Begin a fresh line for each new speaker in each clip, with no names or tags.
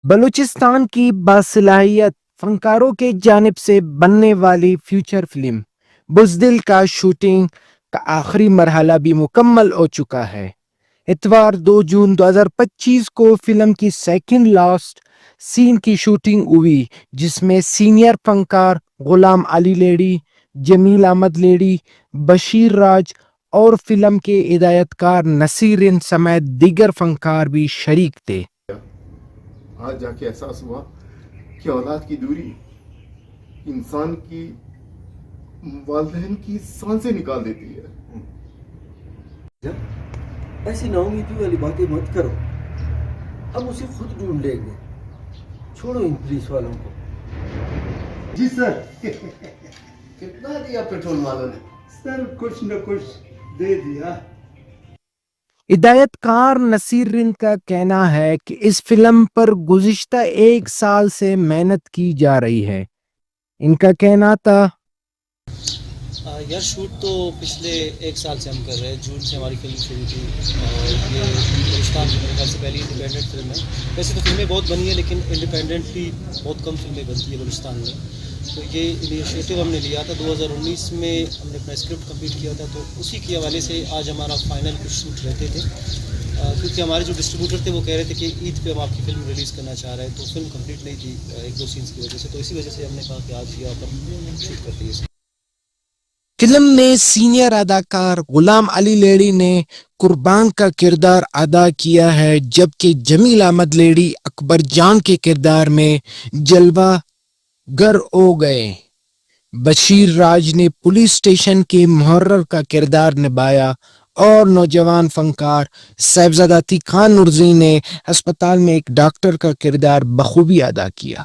بلوچستان کی باصلاحیت فنکاروں کے جانب سے بننے والی فیوچر فلم بزدل کا شوٹنگ کا آخری مرحلہ بھی مکمل ہو چکا ہے۔ اتوار 2 جون 2025 کو فلم کی سیکنڈ لاسٹ سین کی شوٹنگ ہوئی، جس میں سینئر فنکار غلام علی لیڑی، جمیل احمد لیڑی، بشیر راج اور فلم کے ہدایت کار نصیر ہند سمیت دیگر فنکار بھی شریک تھے۔
آج جا کے احساس ہوا کہ اولاد کی دوری انسان کی والدین کی سانسیں نکال دیتی ہے۔
ایسی نا امیدی والی باتیں مت کرو، ہم اسے خود ڈھونڈ لیں گے، چھوڑو ان پولیس والوں کو۔
جی سر،
کتنا دیا پیٹرول والوں نے؟
سر کچھ نہ کچھ دے دیا۔
ہدایت کار نصیر ہند کا کہنا ہے کہ اس فلم پر گزشتہ 1 سال سے محنت کی جا رہی ہے۔ ان کا کہنا تھا،
یار شوٹ تو پچھلے 1 سال سے ہم کر رہے ہیں، جون سے ہماری فلم شروع تھی اور یہ ہندوستان کی میرے خیال سے پہلی انڈیپینڈنٹ فلم ہے۔ ویسے تو فلمیں بہت بنی ہیں لیکن انڈیپینڈنٹ بھی بہت کم فلمیں بنتی ہیں بلوچستان میں، تو یہ انیشیٹو ہم نے لیا تھا 2019 میں، ہم نے اپنا اسکرپٹ کمپلیٹ کیا تھا، تو اسی کے حوالے سے آج ہمارا فائنل کچھ شوٹ رہتے تھے، کیونکہ ہمارے جو ڈسٹریبیوٹر تھے وہ کہہ رہے تھے کہ عید پہ ہم آپ کی فلم ریلیز کرنا چاہ رہے ہیں، تو فلم کمپلیٹ نہیں تھی 1-2 سینس کی وجہ سے، تو اسی وجہ سے ہم نے کہا کہ آج یہ آپ شوٹ کرتے ہیں۔
فلم میں سینئر اداکار غلام علی لیڑی نے قربان کا کردار ادا کیا ہے، جبکہ جمیل احمد لیڑی اکبر جان کے کردار میں جلوہ گر ہو گئے۔ بشیر راج نے پولیس اسٹیشن کے محرر کا کردار نبھایا اور نوجوان فنکار صاحبزادہ عتیق خان نورزی نے ہسپتال میں ایک ڈاکٹر کا کردار بخوبی ادا کیا۔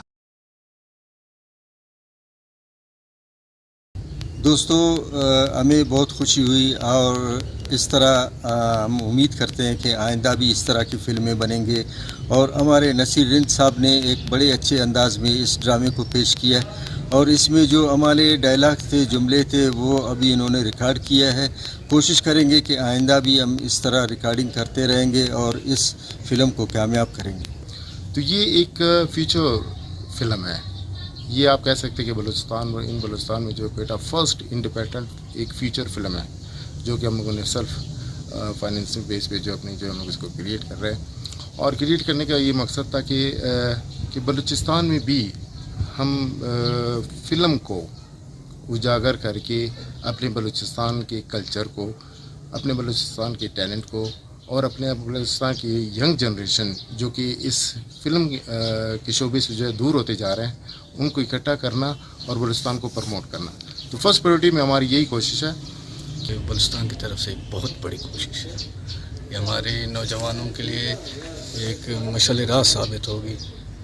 دوستو، ہمیں بہت خوشی ہوئی اور اس طرح ہم امید کرتے ہیں کہ آئندہ بھی اس طرح کی فلمیں بنیں گے، اور ہمارے نصیر ہند صاحب نے ایک بڑے اچھے انداز میں اس ڈرامے کو پیش کیا ہے، اور اس میں جو ہمارے ڈائلاگ تھے، جملے تھے، وہ ابھی انہوں نے ریکارڈ کیا ہے۔ کوشش کریں گے کہ آئندہ بھی ہم اس طرح ریکارڈنگ کرتے رہیں گے اور اس فلم کو کامیاب کریں گے۔
تو یہ ایک فیوچر فلم ہے، یہ آپ کہہ سکتے ہیں کہ بلوچستان میں جو بیٹا فرسٹ انڈیپینڈنٹ ایک فیچر فلم ہے، جو کہ ہم لوگوں نے سیلف فائنینسنگ بیس پہ جو ہم لوگ اس کو کریٹ کر رہے ہیں، اور کریٹ کرنے کا یہ مقصد تھا کہ بلوچستان میں بھی ہم فلم کو اجاگر کر کے اپنے بلوچستان کے کلچر کو، اپنے بلوچستان کے ٹیلنٹ کو، اور اپنے بلوچستان کی ینگ جنریشن جو کہ اس فلم کے شعبے سے جو ہے دور ہوتے جا رہے ہیں، ان کو اکٹھا کرنا اور بلوچستان کو پروموٹ کرنا۔ تو فرسٹ پریورٹی میں ہماری یہی کوشش ہے
کہ بلوچستان کی طرف سے ایک بہت بڑی کوشش ہے، یہ ہمارے نوجوانوں کے لیے ایک مشعل راہ ثابت ہوگی۔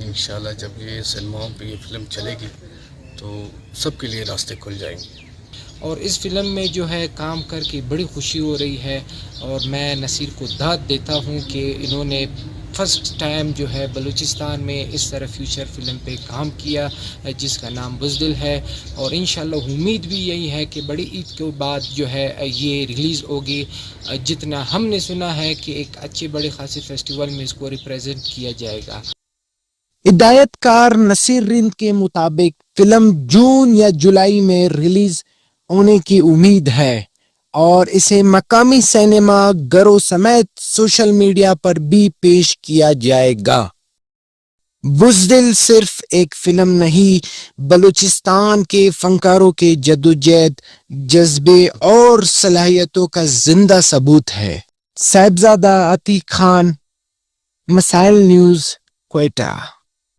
انشاءاللہ جب یہ سنیماؤں پہ یہ فلم چلے گی تو سب کے لیے راستے کھل جائیں گے۔
اور اس فلم میں جو ہے کام کر کے بڑی خوشی ہو رہی ہے، اور میں نصیر کو داد دیتا ہوں کہ انہوں نے فرسٹ ٹائم جو ہے بلوچستان میں اس طرح فیوچر فلم پہ کام کیا، جس کا نام بزدل ہے، اور انشاءاللہ امید بھی یہی ہے کہ بڑی عید کے بعد جو ہے یہ ریلیز ہوگی۔ جتنا ہم نے سنا ہے کہ ایک اچھے بڑے خاصے فیسٹیول میں اس کو ریپریزنٹ کیا جائے گا۔
ہدایت کار نصیر ہند کے مطابق فلم جون یا جولائی میں ریلیز ہونے کی امید ہے، اور اسے مقامی سینما گھروں سمیت سوشل میڈیا پر بھی پیش کیا جائے گا۔ بزدل صرف ایک فلم نہیں، بلوچستان کے فنکاروں کے جدوجہد، جذبے اور صلاحیتوں کا زندہ ثبوت ہے۔ صاحبزادہ عتیق خان، مسائل نیوز، کوئٹہ۔